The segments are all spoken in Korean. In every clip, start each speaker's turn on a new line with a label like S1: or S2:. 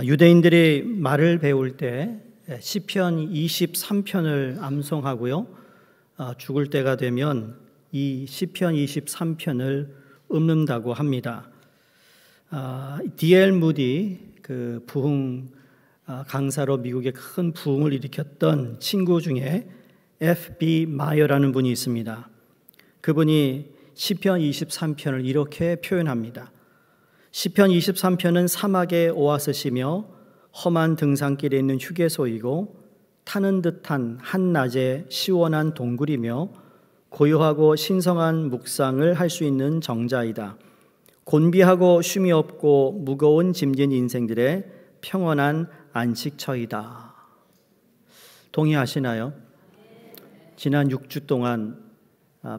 S1: 유대인들이 말을 배울 때 시편 23편을 암송하고요. 죽을 때가 되면 이 시편 23편을 읊는다고 합니다. D.L. 무디 그 부흥 강사로 미국에 큰 부흥을 일으켰던 친구 중에 F.B. 마이어라는 분이 있습니다. 그분이 시편 23편을 이렇게 표현합니다. 시편 23편은 사막의 오아시스이며 험한 등산길에 있는 휴게소이고 타는 듯한 한낮의 시원한 동굴이며 고요하고 신성한 묵상을 할 수 있는 정자이다. 곤비하고 쉼이 없고 무거운 짐진 인생들의 평온한 안식처이다. 동의하시나요? 지난 6주 동안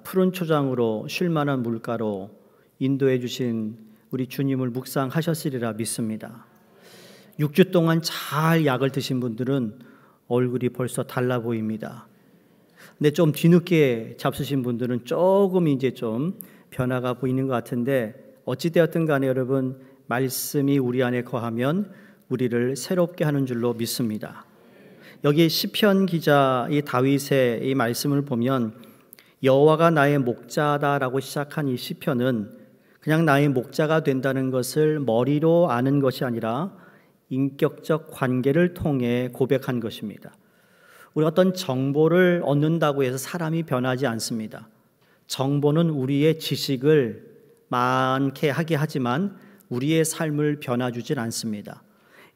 S1: 푸른 초장으로 쉴만한 물가로 인도해 주신 우리 주님을 묵상하셨으리라 믿습니다. 6주 동안 잘 약을 드신 분들은 얼굴이 벌써 달라 보입니다. 근데 좀 뒤늦게 잡수신 분들은 조금 이제 좀 변화가 보이는 것 같은데 어찌되었든 간에 여러분 말씀이 우리 안에 거하면 우리를 새롭게 하는 줄로 믿습니다. 여기 시편 기자 이 다윗의 이 말씀을 보면 여호와가 나의 목자다라고 시작한 이 시편은 그냥 나의 목자가 된다는 것을 머리로 아는 것이 아니라 인격적 관계를 통해 고백한 것입니다. 우리 어떤 정보를 얻는다고 해서 사람이 변하지 않습니다. 정보는 우리의 지식을 많게 하게 하지만 우리의 삶을 변화주질 않습니다.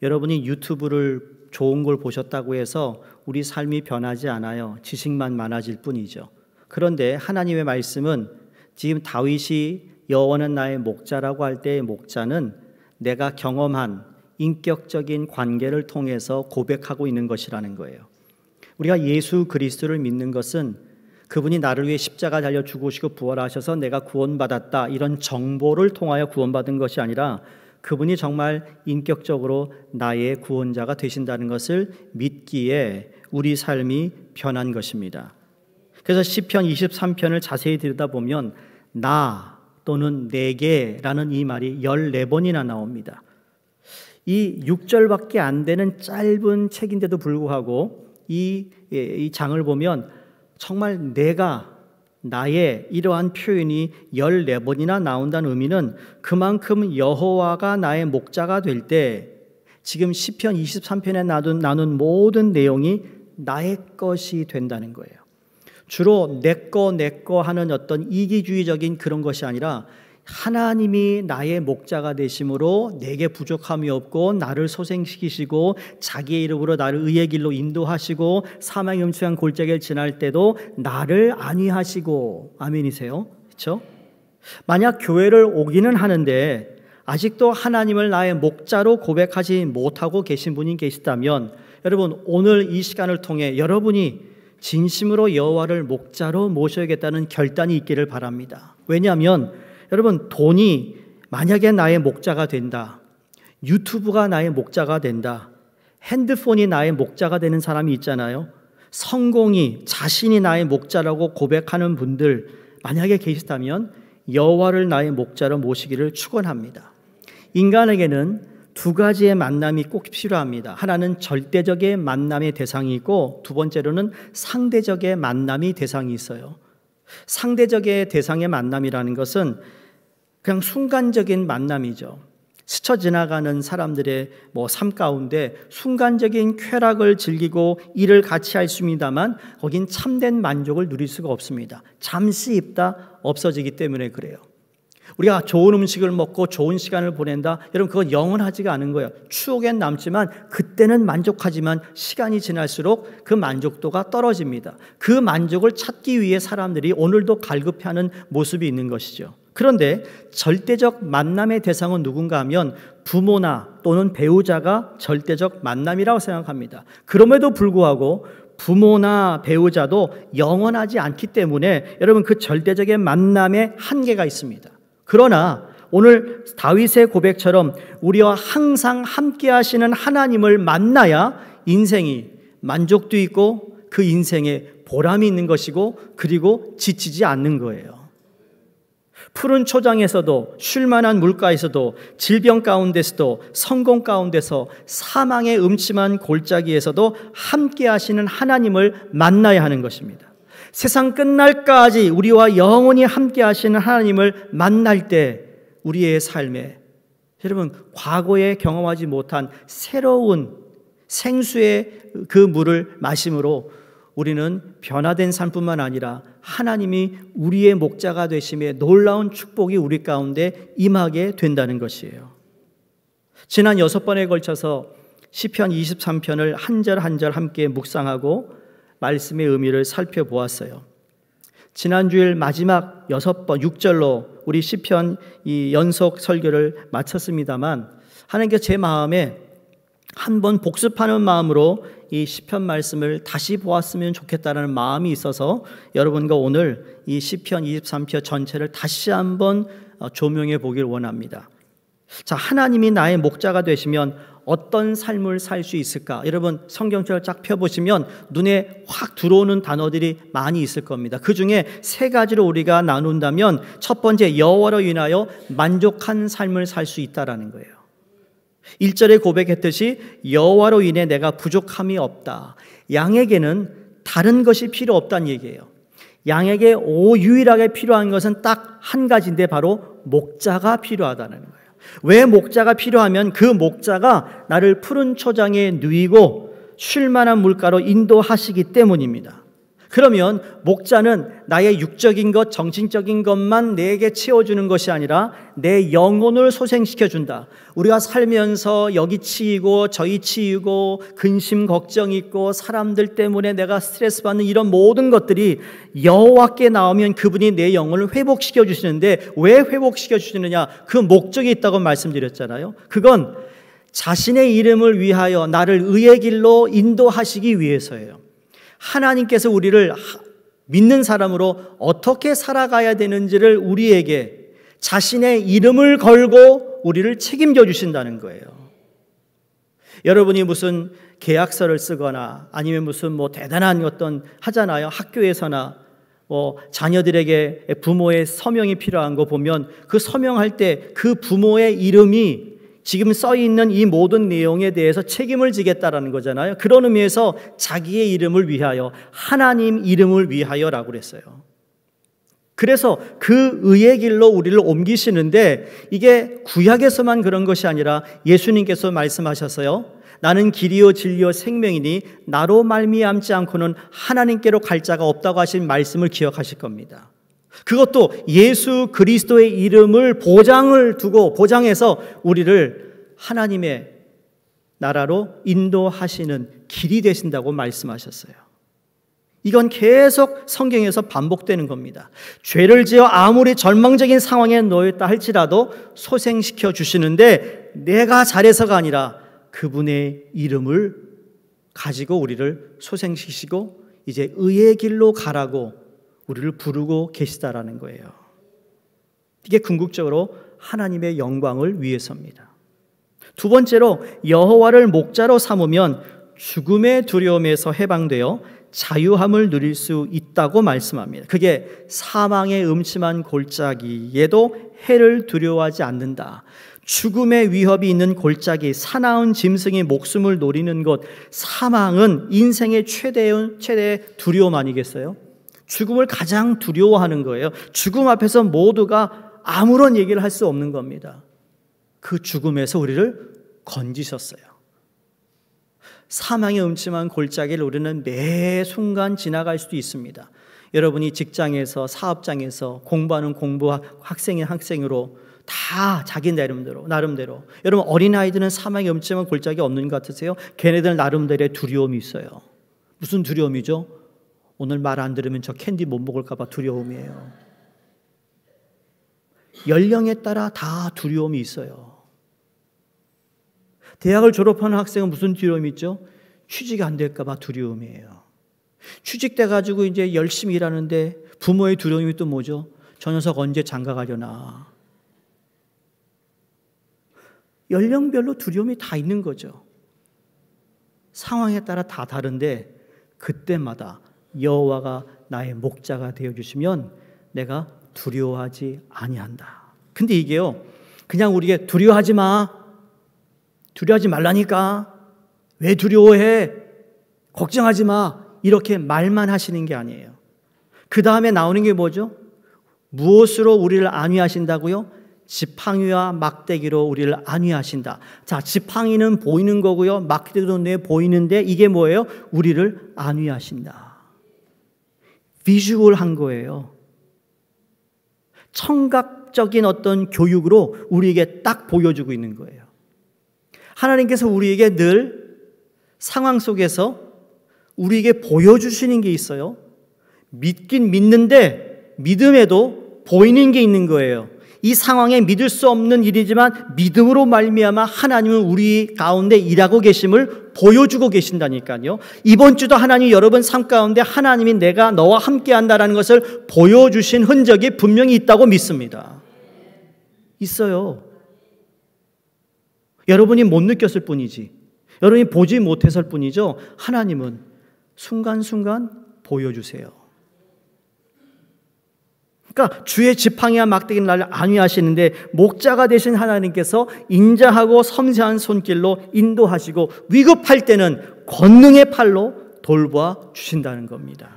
S1: 여러분이 유튜브를 좋은 걸 보셨다고 해서 우리 삶이 변하지 않아요. 지식만 많아질 뿐이죠. 그런데 하나님의 말씀은 지금 다윗이 여호와는 나의 목자라고 할 때의 목자는 내가 경험한 인격적인 관계를 통해서 고백하고 있는 것이라는 거예요. 우리가 예수 그리스도를 믿는 것은 그분이 나를 위해 십자가 달려 죽으시고 부활하셔서 내가 구원받았다 이런 정보를 통하여 구원받은 것이 아니라 그분이 정말 인격적으로 나의 구원자가 되신다는 것을 믿기에 우리 삶이 변한 것입니다. 그래서 시편 23편을 자세히 들여다보면 나 또는 내게라는 이 말이 14번이나 나옵니다. 이 6절밖에 안 되는 짧은 책인데도 불구하고 이 장을 보면 정말 내가 나의 이러한 표현이 14번이나 나온다는 의미는 그만큼 여호와가 나의 목자가 될 때 지금 시편 23편에 나눈 모든 내용이 나의 것이 된다는 거예요. 주로 내 거 하는 어떤 이기주의적인 그런 것이 아니라 하나님이 나의 목자가 되심으로 내게 부족함이 없고 나를 소생시키시고 자기의 이름으로 나를 의의 길로 인도하시고 사망의 음침한 골짜기를 지날 때도 나를 안위하시고 아멘이세요? 그렇죠? 만약 교회를 오기는 하는데 아직도 하나님을 나의 목자로 고백하지 못하고 계신 분이 계시다면 여러분 오늘 이 시간을 통해 여러분이 진심으로 여호와를 목자로 모셔야겠다는 결단이 있기를 바랍니다. 왜냐하면 여러분 돈이 만약에 나의 목자가 된다, 유튜브가 나의 목자가 된다, 핸드폰이 나의 목자가 되는 사람이 있잖아요. 성공이 자신이 나의 목자라고 고백하는 분들 만약에 계시다면 여호와를 나의 목자로 모시기를 축원합니다. 인간에게는 두 가지의 만남이 꼭 필요합니다. 하나는 절대적의 만남의 대상이 있고 두 번째로는 상대적의 만남이 대상이 있어요. 상대적의 대상의 만남이라는 것은 그냥 순간적인 만남이죠. 스쳐 지나가는 사람들의 삶 가운데 순간적인 쾌락을 즐기고 일을 같이 할 수 있습니다만 거긴 참된 만족을 누릴 수가 없습니다. 잠시 있다 없어지기 때문에 그래요. 우리가 좋은 음식을 먹고 좋은 시간을 보낸다. 여러분 그건 영원하지가 않은 거예요. 추억엔 남지만 그때는 만족하지만 시간이 지날수록 그 만족도가 떨어집니다. 그 만족을 찾기 위해 사람들이 오늘도 갈급해하는 모습이 있는 것이죠. 그런데 절대적 만남의 대상은 누군가 하면 부모나 또는 배우자가 절대적 만남이라고 생각합니다. 그럼에도 불구하고 부모나 배우자도 영원하지 않기 때문에 여러분 그 절대적인 만남에 한계가 있습니다. 그러나 오늘 다윗의 고백처럼 우리와 항상 함께 하시는 하나님을 만나야 인생이 만족도 있고 그 인생에 보람이 있는 것이고 그리고 지치지 않는 거예요. 푸른 초장에서도, 쉴만한 물가에서도, 질병 가운데서도, 성공 가운데서, 사망의 음침한 골짜기에서도 함께 하시는 하나님을 만나야 하는 것입니다. 세상 끝날까지 우리와 영원히 함께 하시는 하나님을 만날 때 우리의 삶에, 여러분, 과거에 경험하지 못한 새로운 생수의 그 물을 마심으로 우리는 변화된 삶뿐만 아니라 하나님이 우리의 목자가 되심에 놀라운 축복이 우리 가운데 임하게 된다는 것이에요. 지난 6번에 걸쳐서 시편 23편을 한 절 한 절 함께 묵상하고 말씀의 의미를 살펴보았어요. 지난주일 마지막 6번 6절로 우리 시편 이 연속 설교를 마쳤습니다만, 하나님께서 제 마음에 한번 복습하는 마음으로 이 시편 말씀을 다시 보았으면 좋겠다는 마음이 있어서 여러분과 오늘 이 시편 23편 전체를 다시 한번 조명해 보길 원합니다. 자, 하나님이 나의 목자가 되시면 어떤 삶을 살 수 있을까? 여러분 성경책을 쫙 펴보시면 눈에 확 들어오는 단어들이 많이 있을 겁니다. 그 중에 3가지로 우리가 나눈다면, 첫 번째, 여호와로 인하여 만족한 삶을 살 수 있다라는 거예요. 1절에 고백했듯이 여호와로 인해 내가 부족함이 없다. 양에게는 다른 것이 필요 없다는 얘기예요. 양에게 유일하게 필요한 것은 딱 한 가지인데 바로 목자가 필요하다는 거예요. 왜 목자가 필요하면 그 목자가 나를 푸른 초장에 누이고 쉴만한 물가로 인도하시기 때문입니다. 그러면 목자는 나의 육적인 것, 정신적인 것만 내게 채워주는 것이 아니라 내 영혼을 소생시켜준다. 우리가 살면서 여기 치이고 저기 치이고 근심 걱정이 있고 사람들 때문에 내가 스트레스 받는 이런 모든 것들이 여호와께 나오면 그분이 내 영혼을 회복시켜 주시는데, 왜 회복시켜 주시느냐? 그 목적이 있다고 말씀드렸잖아요. 그건 자신의 이름을 위하여 나를 의의 길로 인도하시기 위해서예요. 하나님께서 우리를 믿는 사람으로 어떻게 살아가야 되는지를 우리에게 자신의 이름을 걸고 우리를 책임져 주신다는 거예요. 여러분이 무슨 계약서를 쓰거나 아니면 무슨 대단한 어떤 하잖아요. 학교에서나 자녀들에게 부모의 서명이 필요한 거 보면 그 서명할 때 그 부모의 이름이 지금 써 있는 이 모든 내용에 대해서 책임을 지겠다라는 거잖아요. 그런 의미에서 자기의 이름을 위하여, 하나님 이름을 위하여라고 그랬어요. 그래서 그 의의 길로 우리를 옮기시는데, 이게 구약에서만 그런 것이 아니라 예수님께서 말씀하셨어요. 나는 길이요 진리요 생명이니 나로 말미암지 않고는 하나님께로 갈 자가 없다고 하신 말씀을 기억하실 겁니다. 그것도 예수 그리스도의 이름을 보장해서 우리를 하나님의 나라로 인도하시는 길이 되신다고 말씀하셨어요. 이건 계속 성경에서 반복되는 겁니다. 죄를 지어 아무리 절망적인 상황에 놓였다 할지라도 소생시켜 주시는데, 내가 잘해서가 아니라 그분의 이름을 가지고 우리를 소생시키시고 이제 의의 길로 가라고 우리를 부르고 계시다라는 거예요. 이게 궁극적으로 하나님의 영광을 위해서입니다. 두 번째로, 여호와를 목자로 삼으면 죽음의 두려움에서 해방되어 자유함을 누릴 수 있다고 말씀합니다. 그게 사망의 음침한 골짜기에도 해를 두려워하지 않는다. 죽음의 위협이 있는 골짜기, 사나운 짐승이 목숨을 노리는 곳, 사망은 인생의 최대의 두려움 아니겠어요? 죽음을 가장 두려워하는 거예요. 죽음 앞에서 모두가 아무런 얘기를 할 수 없는 겁니다. 그 죽음에서 우리를 건지셨어요. 사망의 음침한 골짜기를 우리는 매 순간 지나갈 수도 있습니다. 여러분이 직장에서, 사업장에서 공부하는 학생인 학생으로 다 자기 나름대로. 여러분 어린아이들은 사망의 음침한 골짜기 없는 것 같으세요? 걔네들 나름대로의 두려움이 있어요. 무슨 두려움이죠? 오늘 말 안 들으면 저 캔디 못 먹을까 봐 두려움이에요. 연령에 따라 다 두려움이 있어요. 대학을 졸업하는 학생은 무슨 두려움이 있죠? 취직이 안 될까 봐 두려움이에요. 취직돼 가지고 이제 열심히 일하는데 부모의 두려움이 또 뭐죠? 저 녀석 언제 장가 가려나. 연령별로 두려움이 다 있는 거죠. 상황에 따라 다 다른데 그때마다 여호와가 나의 목자가 되어주시면 내가 두려워하지 아니한다. 근데 이게요, 그냥 우리에게 두려워하지 마, 두려워하지 말라니까, 왜 두려워해, 걱정하지 마, 이렇게 말만 하시는 게 아니에요. 그 다음에 나오는 게 뭐죠? 무엇으로 우리를 안위하신다고요? 지팡이와 막대기로 우리를 안위하신다. 자, 지팡이는 보이는 거고요, 막대기도 내 보이는데 이게 뭐예요? 우리를 안위하신다. 비주얼한 거예요. 청각적인 어떤 교육으로 우리에게 딱 보여주고 있는 거예요. 하나님께서 우리에게 늘 상황 속에서 우리에게 보여주시는 게 있어요. 믿긴 믿는데 믿음에도 보이는 게 있는 거예요. 이 상황에 믿을 수 없는 일이지만 믿음으로 말미암아 하나님은 우리 가운데 일하고 계심을 보여주고 계신다니까요. 이번 주도 하나님 여러분 삶 가운데 하나님이 내가 너와 함께 한다는 것을 보여주신 흔적이 분명히 있다고 믿습니다. 있어요. 여러분이 못 느꼈을 뿐이지, 여러분이 보지 못했을 뿐이죠. 하나님은 순간순간 보여주세요. 그러니까 주의 지팡이와 막대기는 나를 안위하시는데 목자가 되신 하나님께서 인자하고 섬세한 손길로 인도하시고 위급할 때는 권능의 팔로 돌보아 주신다는 겁니다.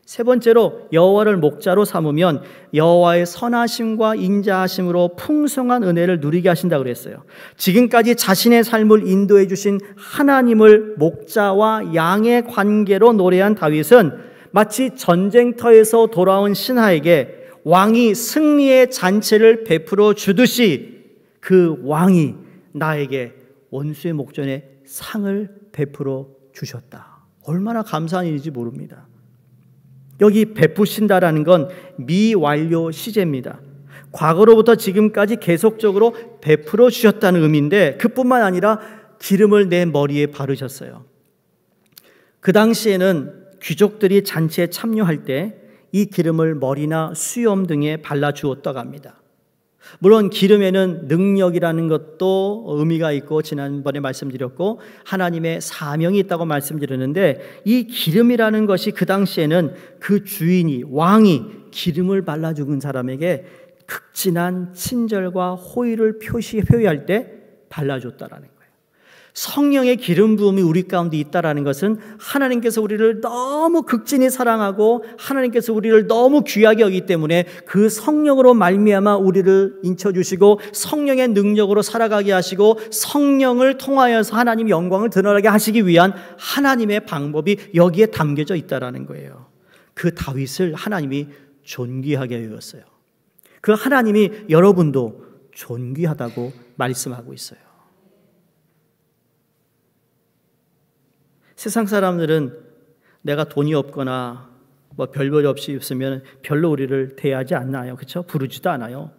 S1: 세 번째로 여호와를 목자로 삼으면 여호와의 선하심과 인자하심으로 풍성한 은혜를 누리게 하신다고 그랬어요. 지금까지 자신의 삶을 인도해 주신 하나님을 목자와 양의 관계로 노래한 다윗은 마치 전쟁터에서 돌아온 신하에게 왕이 승리의 잔치를 베풀어 주듯이 그 왕이 나에게 원수의 목전에 상을 베풀어 주셨다. 얼마나 감사한 일인지 모릅니다. 여기 베푸신다라는 건 미완료 시제입니다. 과거로부터 지금까지 계속적으로 베풀어 주셨다는 의미인데 그뿐만 아니라 기름을 내 머리에 바르셨어요. 그 당시에는 귀족들이 잔치에 참여할 때 이 기름을 머리나 수염 등에 발라주었다고 합니다. 물론 기름에는 능력이라는 것도 의미가 있고 지난번에 말씀드렸고 하나님의 사명이 있다고 말씀드렸는데 이 기름이라는 것이 그 당시에는 그 주인이 왕이 기름을 발라 죽은 사람에게 극진한 친절과 호의를 표시할 때 발라줬다라는 거예요. 성령의 기름 부음이 우리 가운데 있다라는 것은 하나님께서 우리를 너무 극진히 사랑하고 하나님께서 우리를 너무 귀하게 여기기 때문에 그 성령으로 말미암아 우리를 인쳐주시고 성령의 능력으로 살아가게 하시고 성령을 통하여서 하나님 영광을 드러나게 하시기 위한 하나님의 방법이 여기에 담겨져 있다라는 거예요. 그 다윗을 하나님이 존귀하게 여겼어요. 그 하나님이 여러분도 존귀하다고 말씀하고 있어요. 세상 사람들은 내가 돈이 없거나 뭐 별볼이 없이 있으면 별로 우리를 대하지 않나요? 그렇죠? 부르지도 않아요.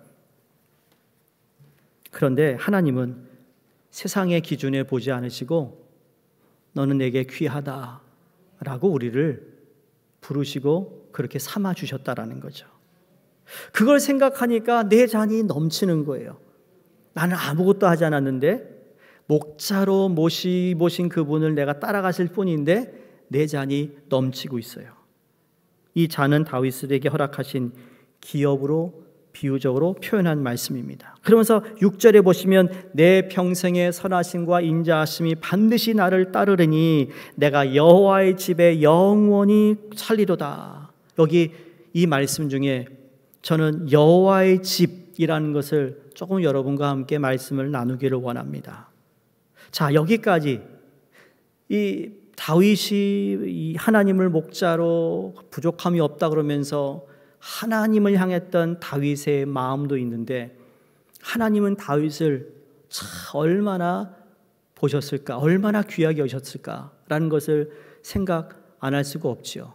S1: 그런데 하나님은 세상의 기준에 보지 않으시고 너는 내게 귀하다라고 우리를 부르시고 그렇게 삼아 주셨다라는 거죠. 그걸 생각하니까 내 잔이 넘치는 거예요. 나는 아무것도 하지 않았는데 목자로 모신 그분을 내가 따라가실 뿐인데 내 잔이 넘치고 있어요. 이 잔은 다윗에게 허락하신 기업으로 비유적으로 표현한 말씀입니다. 그러면서 6절에 보시면 내 평생의 선하심과 인자하심이 반드시 나를 따르리니 내가 여호와의 집에 영원히 살리로다. 여기 이 말씀 중에 저는 여호와의 집이라는 것을 조금 여러분과 함께 말씀을 나누기를 원합니다. 자, 여기까지 이 다윗이 이 하나님을 목자로 부족함이 없다 그러면서 하나님을 향했던 다윗의 마음도 있는데 하나님은 다윗을 얼마나 보셨을까, 얼마나 귀하게 여셨을까라는 것을 생각 안 할 수가 없지요.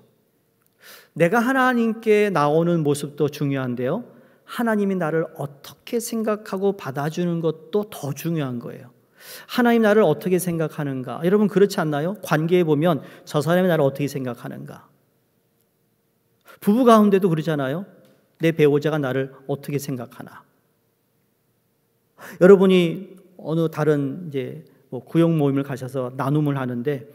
S1: 내가 하나님께 나오는 모습도 중요한데요, 하나님이 나를 어떻게 생각하고 받아주는 것도 더 중요한 거예요. 하나님 나를 어떻게 생각하는가? 여러분 그렇지 않나요? 관계에 보면 저 사람이 나를 어떻게 생각하는가? 부부 가운데도 그러잖아요. 내 배우자가 나를 어떻게 생각하나? 여러분이 어느 다른 이제 구역 모임을 가셔서 나눔을 하는데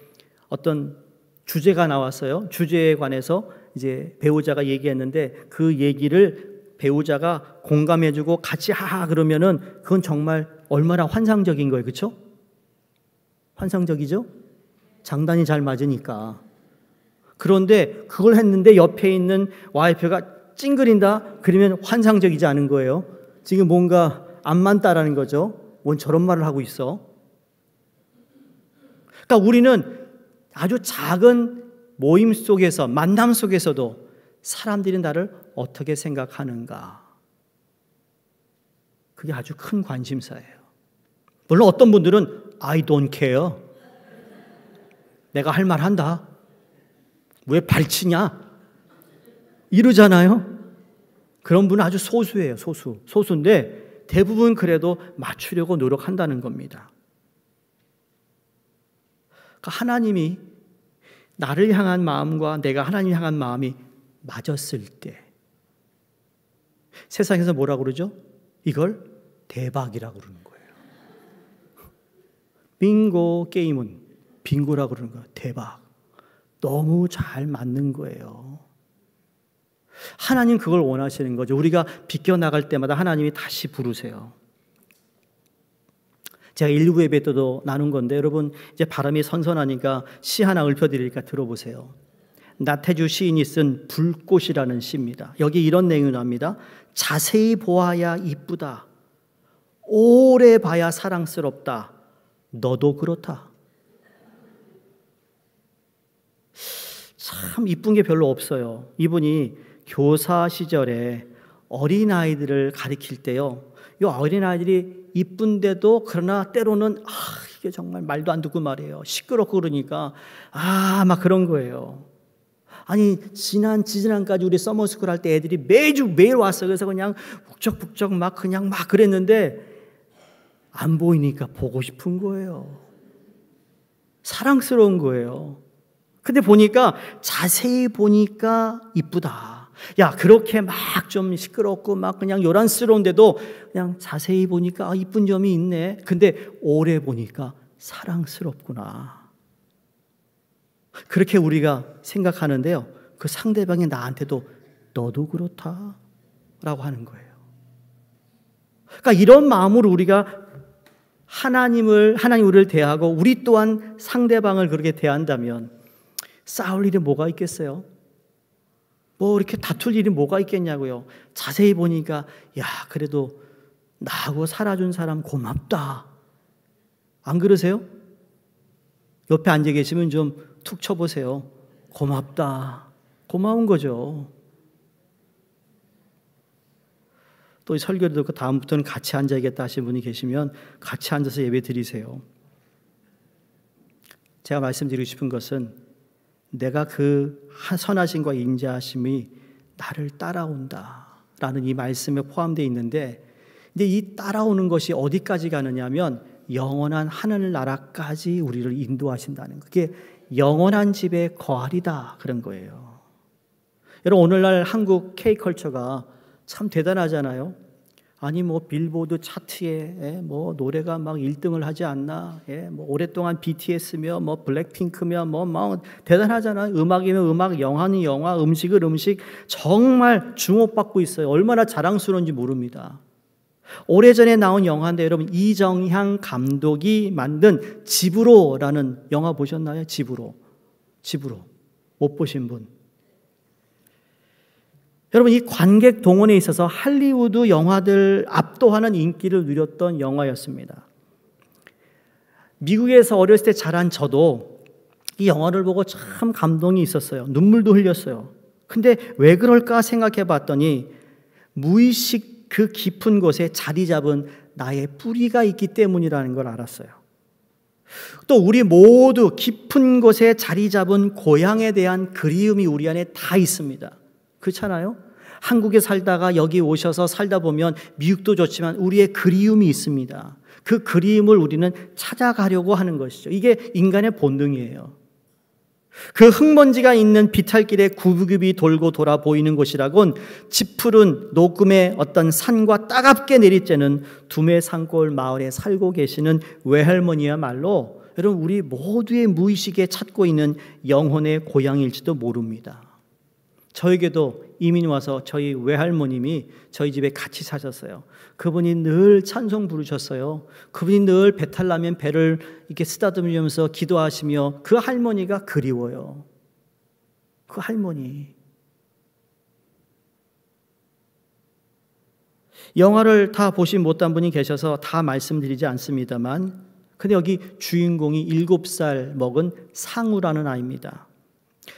S1: 어떤 주제가 나왔어요. 주제에 관해서 이제 배우자가 얘기했는데 그 얘기를 배우자가 공감해주고 같이 하하 그러면은 그건 정말 얼마나 환상적인 거예요. 그렇죠? 환상적이죠? 장단이 잘 맞으니까. 그런데 그걸 했는데 옆에 있는 와이프가 찡그린다? 그러면 환상적이지 않은 거예요. 지금 뭔가 안 맞다라는 거죠. 뭔 저런 말을 하고 있어. 그러니까 우리는 아주 작은 모임 속에서, 만남 속에서도 사람들이 나를 어떻게 생각하는가. 그게 아주 큰 관심사예요. 물론 어떤 분들은 I don't care. 내가 할 말 한다. 왜 발치냐? 이러잖아요. 그런 분은 아주 소수예요. 소수인데 대부분 그래도 맞추려고 노력한다는 겁니다. 그러니까 하나님이 나를 향한 마음과 내가 하나님을 향한 마음이 맞았을 때 세상에서 뭐라고 그러죠? 이걸 대박이라고 그러는 거예요. 빙고 게임은 빙고라고 그러는 거예요. 대박. 너무 잘 맞는 거예요. 하나님 그걸 원하시는 거죠. 우리가 비껴나갈 때마다 하나님이 다시 부르세요. 제가 1부 예배 때도 나눈 건데 여러분 이제 바람이 선선하니까 시 하나 읊어드리니까 들어보세요. 나태주 시인이 쓴 불꽃이라는 시입니다. 여기 이런 내용이 나옵니다. 자세히 보아야 이쁘다. 오래 봐야 사랑스럽다. 너도 그렇다. 참 이쁜 게 별로 없어요. 이분이 교사 시절에 어린아이들을 가르칠 때요. 이 어린아이들이 이쁜데도 그러나 때로는 이게 정말 말도 안 듣고 말이에요. 시끄럽고 그러니까 막 그런 거예요. 아니 지난까지 우리 서머스쿨 할 때 애들이 매일 왔어. 그래서 그냥 북적북적 막 그랬는데 안 보이니까 보고 싶은 거예요. 사랑스러운 거예요. 근데 보니까 자세히 보니까 이쁘다. 야 그렇게 막 좀 시끄럽고 막 그냥 요란스러운데도 그냥 자세히 보니까 이쁜 점이 있네. 근데 오래 보니까 사랑스럽구나. 그렇게 우리가 생각하는데요. 그 상대방이 나한테도 너도 그렇다 라고 하는 거예요. 그러니까 이런 마음으로 우리가 하나님 우리를 대하고 우리 또한 상대방을 그렇게 대한다면 싸울 일이 뭐가 있겠어요? 뭐 이렇게 다툴 일이 뭐가 있겠냐고요. 자세히 보니까 야 그래도 나하고 살아준 사람 고맙다. 안 그러세요? 옆에 앉아 계시면 좀 툭 쳐보세요. 고맙다. 고마운 거죠. 또 설교를 듣고 다음부터는 같이 앉아야겠다 하신 분이 계시면 같이 앉아서 예배 드리세요. 제가 말씀드리고 싶은 것은 내가 그 선하심과 인자하심이 나를 따라온다라는 이 말씀에 포함되어 있는데 근데 이 따라오는 것이 어디까지 가느냐 하면 영원한 하늘나라까지 우리를 인도하신다는 거. 그게 영원한 집에 거하리다 그런 거예요. 여러분 오늘날 한국 K컬처가 참 대단하잖아요. 아니 뭐 빌보드 차트에 뭐 노래가 막 1등을 하지 않나? 뭐 오랫동안 BTS며 뭐 블랙핑크며 뭐 대단하잖아요. 음악이면 음악, 영화는 영화, 음식은 음식 정말 주목받고 있어요. 얼마나 자랑스러운지 모릅니다. 오래전에 나온 영화인데 여러분 이정향 감독이 만든 집으로라는 영화 보셨나요? 집으로 못 보신 분. 여러분 이 관객 동원에 있어서 할리우드 영화들 압도하는 인기를 누렸던 영화였습니다. 미국에서 어렸을 때 자란 저도 이 영화를 보고 참 감동이 있었어요. 눈물도 흘렸어요. 근데 왜 그럴까 생각해 봤더니 무의식 그 깊은 곳에 자리 잡은 나의 뿌리가 있기 때문이라는 걸 알았어요. 또 우리 모두 깊은 곳에 자리 잡은 고향에 대한 그리움이 우리 안에 다 있습니다. 그렇잖아요? 한국에 살다가 여기 오셔서 살다 보면 미국도 좋지만 우리의 그리움이 있습니다. 그 그리움을 우리는 찾아가려고 하는 것이죠. 이게 인간의 본능이에요. 그 흙먼지가 있는 비탈길에 구비구비 돌고 돌아 보이는 곳이라곤 짙푸른 녹음의 어떤 산과 따갑게 내리쬐는 두메 산골 마을에 살고 계시는 외할머니야말로 여러분 우리 모두의 무의식에 찾고 있는 영혼의 고향일지도 모릅니다. 저에게도 이민 와서 저희 외할머님이 저희 집에 같이 사셨어요. 그분이 늘 찬송 부르셨어요. 그분이 늘 배탈 나면 배를 이렇게 쓰다듬으면서 기도하시며 그 할머니가 그리워요. 그 할머니. 영화를 다 보신 못한 분이 계셔서 다 말씀드리지 않습니다만, 근데 여기 주인공이 7살 먹은 상우라는 아이입니다.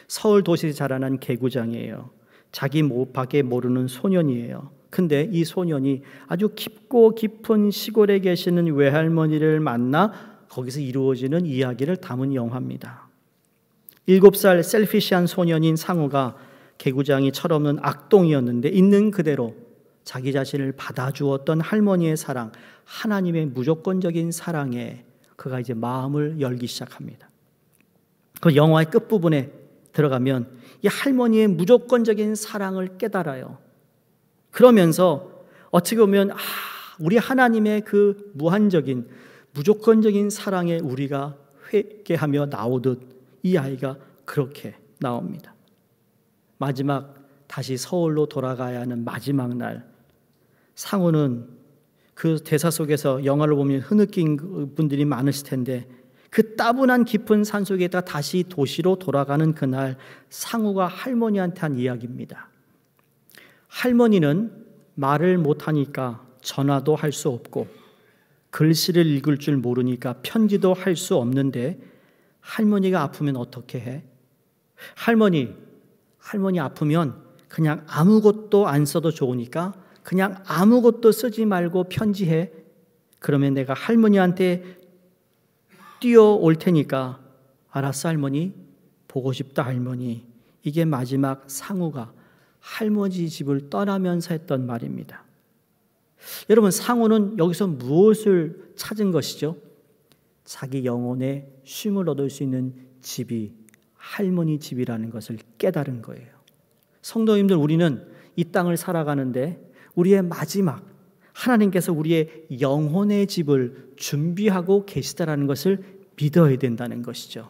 S1: 서울 도시에 자라난 개구장이에요. 자기 밖에 모르는 소년이에요. 근데 이 소년이 아주 깊고 깊은 시골에 계시는 외할머니를 만나 거기서 이루어지는 이야기를 담은 영화입니다. 7살 셀피시한 소년인 상우가 개구장이 철없는 악동이었는데 있는 그대로 자기 자신을 받아주었던 할머니의 사랑, 하나님의 무조건적인 사랑에 그가 이제 마음을 열기 시작합니다. 그 영화의 끝부분에 들어가면 이 할머니의 무조건적인 사랑을 깨달아요. 그러면서 어떻게 보면 우리 하나님의 그 무한적인 무조건적인 사랑에 우리가 회개하며 나오듯 이 아이가 그렇게 나옵니다. 마지막 다시 서울로 돌아가야 하는 마지막 날, 상우는 그 대사 속에서 영화를 보면 흐느낀 분들이 많으실 텐데 그 따분한 깊은 산속에다 다시 도시로 돌아가는 그날, 상우가 할머니한테 한 이야기입니다. 할머니는 말을 못하니까 전화도 할 수 없고 글씨를 읽을 줄 모르니까 편지도 할 수 없는데 할머니가 아프면 어떻게 해? 할머니 아프면 그냥 아무것도 안 써도 좋으니까 그냥 아무것도 쓰지 말고 편지해. 그러면 내가 할머니한테 뛰어올 테니까. 알았어 할머니, 보고 싶다 할머니. 이게 마지막 상우가 할머니 집을 떠나면서 했던 말입니다. 여러분, 상우는 여기서 무엇을 찾은 것이죠? 자기 영혼의 쉼을 얻을 수 있는 집이 할머니 집이라는 것을 깨달은 거예요. 성도님들, 우리는 이 땅을 살아가는데 우리의 마지막, 하나님께서 우리의 영혼의 집을 준비하고 계시다라는 것을 믿어야 된다는 것이죠.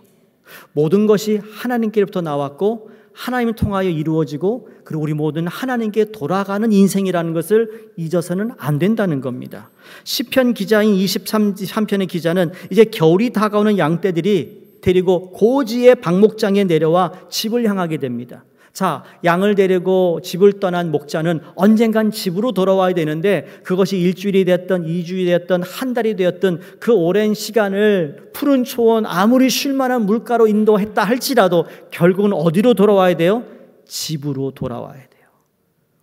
S1: 모든 것이 하나님께로부터 나왔고 하나님을 통하여 이루어지고 그리고 우리 모두는 하나님께 돌아가는 인생이라는 것을 잊어서는 안 된다는 겁니다. 시편 기자인 23편의 기자는 이제 겨울이 다가오는 양떼들이 데리고 고지의 방목장에 내려와 집을 향하게 됩니다. 자, 양을 데리고 집을 떠난 목자는 언젠간 집으로 돌아와야 되는데 그것이 일주일이 됐든 2주일이 됐든 한 달이 되었든 그 오랜 시간을 푸른 초원 아무리 쉴만한 물가로 인도했다 할지라도 결국은 어디로 돌아와야 돼요? 집으로 돌아와야 돼요.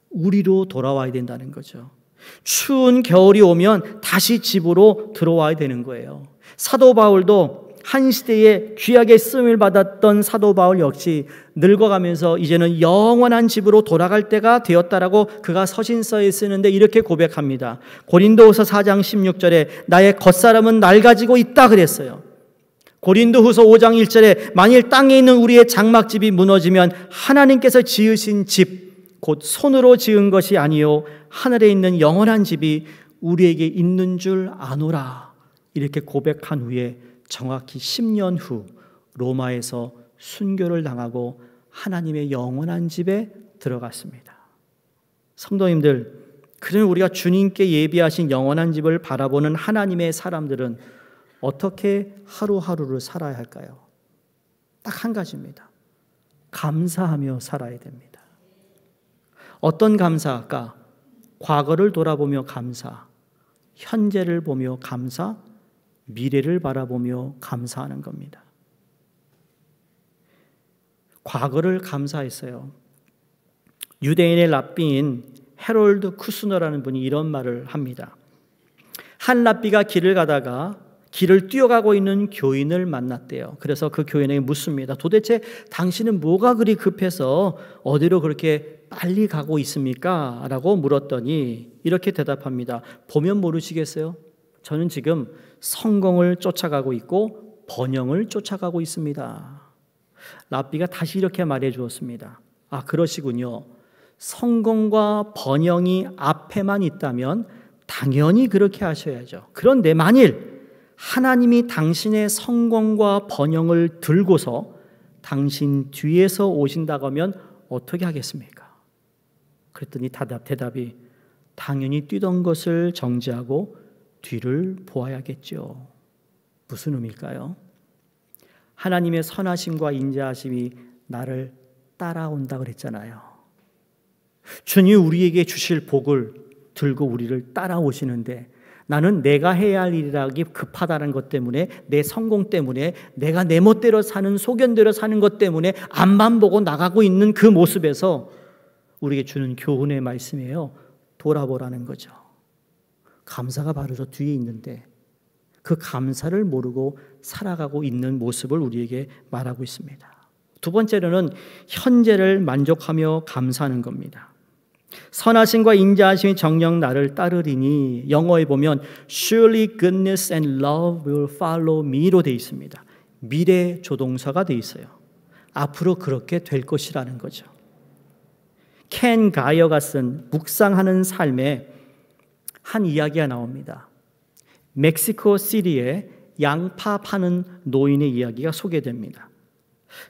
S1: 우리로 돌아와야 된다는 거죠. 추운 겨울이 오면 다시 집으로 들어와야 되는 거예요. 사도 바울도 한 시대에 귀하게 쓰임을 받았던 사도 바울 역시 늙어가면서 이제는 영원한 집으로 돌아갈 때가 되었다라고 그가 서신서에 쓰는데 이렇게 고백합니다. 고린도후서 4장 16절에 나의 겉사람은 낡아지고 있다 그랬어요. 고린도후서 5장 1절에 만일 땅에 있는 우리의 장막집이 무너지면 하나님께서 지으신 집, 곧 손으로 지은 것이 아니요 하늘에 있는 영원한 집이 우리에게 있는 줄 아노라. 이렇게 고백한 후에 정확히 10년 후 로마에서 순교를 당하고 하나님의 영원한 집에 들어갔습니다. 성도님들, 그러면 우리가 주님께 예비하신 영원한 집을 바라보는 하나님의 사람들은 어떻게 하루하루를 살아야 할까요? 딱 한 가지입니다. 감사하며 살아야 됩니다. 어떤 감사일까? 과거를 돌아보며 감사, 현재를 보며 감사, 미래를 바라보며 감사하는 겁니다. 과거를 감사했어요. 유대인의 랍비인 헤롤드 쿠스너라는 분이 이런 말을 합니다. 한 랍비가 길을 가다가 길을 뛰어가고 있는 교인을 만났대요. 그래서 그 교인에게 묻습니다. 도대체 당신은 뭐가 그리 급해서 어디로 그렇게 빨리 가고 있습니까? 라고 물었더니 이렇게 대답합니다. 보면 모르시겠어요? 저는 지금 성공을 쫓아가고 있고 번영을 쫓아가고 있습니다. 랍비가 다시 이렇게 말해 주었습니다. 아, 그러시군요. 성공과 번영이 앞에만 있다면 당연히 그렇게 하셔야죠. 그런데 만일 하나님이 당신의 성공과 번영을 들고서 당신 뒤에서 오신다고 하면 어떻게 하겠습니까? 그랬더니 대답이 당연히 뛰던 것을 정지하고 뒤를 보아야겠죠. 무슨 의미일까요? 하나님의 선하심과 인자하심이 나를 따라온다 그랬잖아요. 주님이 우리에게 주실 복을 들고 우리를 따라오시는데 나는 내가 해야 할 일이라기 급하다는 것 때문에, 내 성공 때문에, 내가 내 멋대로 사는, 소견대로 사는 것 때문에 앞만 보고 나가고 있는 그 모습에서 우리에게 주는 교훈의 말씀이에요. 돌아보라는 거죠. 감사가 바로 저 뒤에 있는데 그 감사를 모르고 살아가고 있는 모습을 우리에게 말하고 있습니다. 두 번째로는 현재를 만족하며 감사하는 겁니다. 선하심과 인자하심이 정녕 나를 따르리니, 영어에 보면 surely goodness and love will follow me로 되어 있습니다. 미래 조동사가 되어 있어요. 앞으로 그렇게 될 것이라는 거죠. 켄 가이어가 쓴 묵상하는 삶에 한 이야기가 나옵니다. 멕시코 시티에 양파 파는 노인의 이야기가 소개됩니다.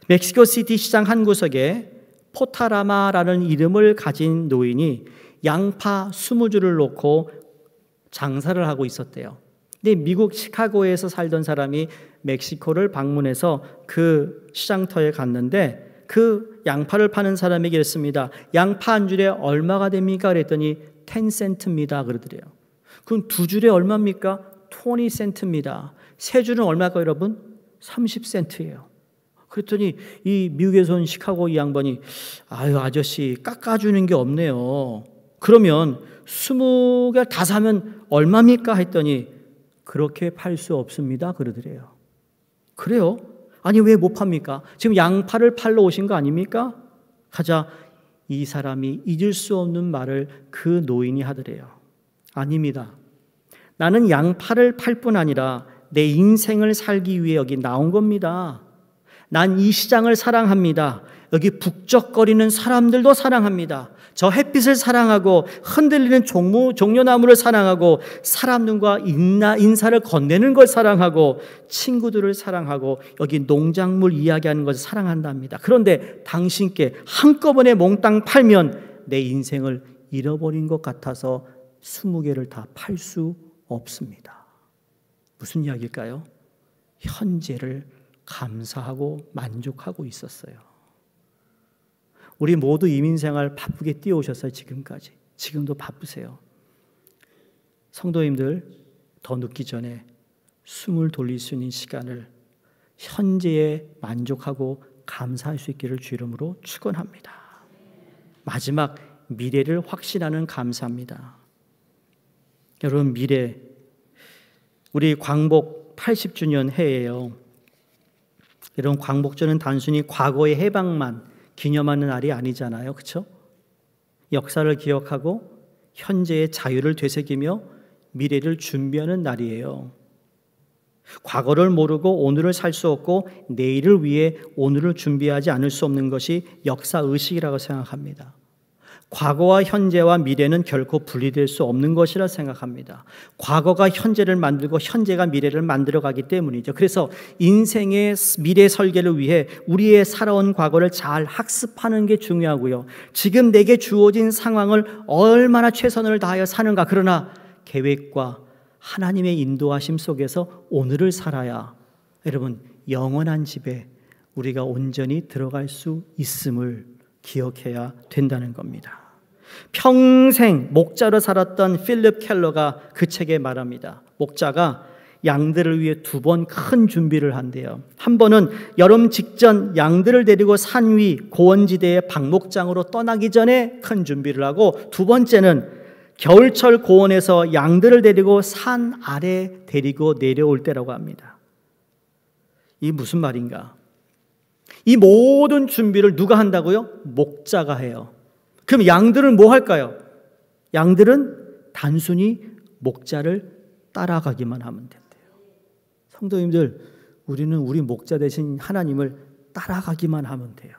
S1: 멕시코 시티 시장 한 구석에 포타라마라는 이름을 가진 노인이 양파 20주를 놓고 장사를 하고 있었대요. 근데 미국 시카고에서 살던 사람이 멕시코를 방문해서 그 시장터에 갔는데 그 양파를 파는 사람에게 이랬습니다. 양파 한 줄에 얼마가 됩니까? 그랬더니 10센트입니다. 그러더래요. 그럼 두 줄에 얼마입니까? 20센트입니다. 세 줄은 얼마일까요, 여러분? 30센트예요. 그랬더니 이 미국에서 온 시카고 이 양반이 아유 아저씨 깎아주는 게 없네요. 그러면 20개 다 사면 얼마입니까? 했더니 그렇게 팔 수 없습니다. 그러더래요. 그래요? 아니 왜 못 팝니까? 지금 양파를 팔러 오신 거 아닙니까? 하자 이 사람이 잊을 수 없는 말을 그 노인이 하더래요. 아닙니다. 나는 양파를 팔 뿐 아니라 내 인생을 살기 위해 여기 나온 겁니다. 난 이 시장을 사랑합니다. 여기 북적거리는 사람들도 사랑합니다. 저 햇빛을 사랑하고 흔들리는 종려나무를 사랑하고 사람들과 인사를 건네는 걸 사랑하고 친구들을 사랑하고 여기 농작물 이야기하는 것을 사랑한답니다. 그런데 당신께 한꺼번에 몽땅 팔면 내 인생을 잃어버린 것 같아서 20개를 다 팔 수 없습니다. 무슨 이야기일까요? 현재를 감사하고 만족하고 있었어요. 우리 모두 이민생활 바쁘게 뛰어오셨어요. 지금까지. 지금도 바쁘세요. 성도님들 더 늦기 전에 숨을 돌릴 수 있는 시간을 현재에 만족하고 감사할 수 있기를 주 이름으로 축원합니다. 마지막 미래를 확신하는 감사입니다. 여러분 미래 우리 광복 80주년 해예요. 여러분 광복절은 단순히 과거의 해방만 기념하는 날이 아니잖아요. 그렇죠? 역사를 기억하고 현재의 자유를 되새기며 미래를 준비하는 날이에요. 과거를 모르고 오늘을 살 수 없고 내일을 위해 오늘을 준비하지 않을 수 없는 것이 역사의식이라고 생각합니다. 과거와 현재와 미래는 결코 분리될 수 없는 것이라 생각합니다. 과거가 현재를 만들고 현재가 미래를 만들어가기 때문이죠. 그래서 인생의 미래 설계를 위해 우리의 살아온 과거를 잘 학습하는 게 중요하고요. 지금 내게 주어진 상황을 얼마나 최선을 다하여 사는가. 그러나 계획과 하나님의 인도하심 속에서 오늘을 살아야 여러분 영원한 집에 우리가 온전히 들어갈 수 있음을 기억해야 된다는 겁니다. 평생 목자로 살았던 필립 켈러가 그 책에 말합니다. 목자가 양들을 위해 2번 큰 준비를 한대요. 한 번은 여름 직전 양들을 데리고 산 위 고원지대의 방목장으로 떠나기 전에 큰 준비를 하고, 두 번째는 겨울철 고원에서 양들을 데리고 산 아래 데리고 내려올 때라고 합니다. 이 무슨 말인가? 이 모든 준비를 누가 한다고요? 목자가 해요. 그럼 양들은 뭐 할까요? 양들은 단순히 목자를 따라가기만 하면 된대요. 성도님들, 우리는 우리 목자 대신 하나님을 따라가기만 하면 돼요.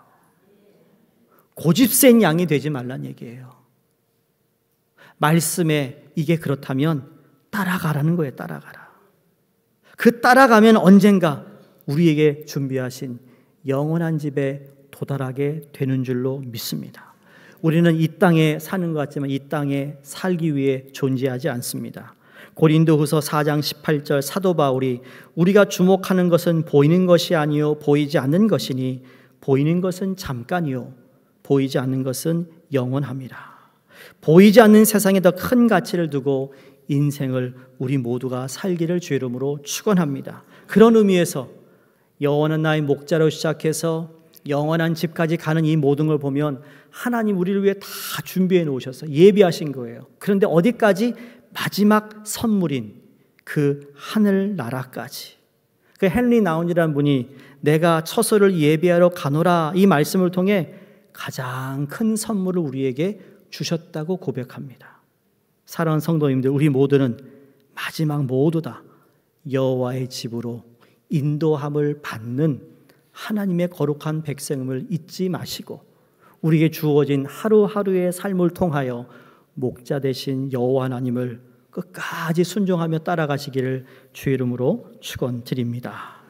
S1: 고집센 양이 되지 말란 얘기예요. 말씀에 이게 그렇다면 따라가라는 거예요. 따라가라. 그 따라가면 언젠가 우리에게 준비하신 영원한 집에 도달하게 되는 줄로 믿습니다. 우리는 이 땅에 사는 것 같지만 이 땅에 살기 위해 존재하지 않습니다. 고린도후서 4장 18절 사도 바울이 우리가 주목하는 것은 보이는 것이 아니요 보이지 않는 것이니 보이는 것은 잠깐이요 보이지 않는 것은 영원합니다. 보이지 않는 세상에 더 큰 가치를 두고 인생을 우리 모두가 살기를 주의 이름으로 축원합니다. 그런 의미에서 여호와는 나의 목자로 시작해서 영원한 집까지 가는 이 모든 걸 보면 하나님 우리를 위해 다 준비해 놓으셔서 예비하신 거예요. 그런데 어디까지? 마지막 선물인 그 하늘나라까지. 그 헨리 나운이라는 분이 내가 처소를 예비하러 가노라 이 말씀을 통해 가장 큰 선물을 우리에게 주셨다고 고백합니다. 사랑하는 성도님들, 우리 모두는 마지막 모두 다 여호와의 집으로 인도함을 받는 하나님의 거룩한 백성임을 잊지 마시고 우리에게 주어진 하루하루의 삶을 통하여 목자 되신 여호와 하나님을 끝까지 순종하며 따라가시기를 주의 이름으로 축원드립니다.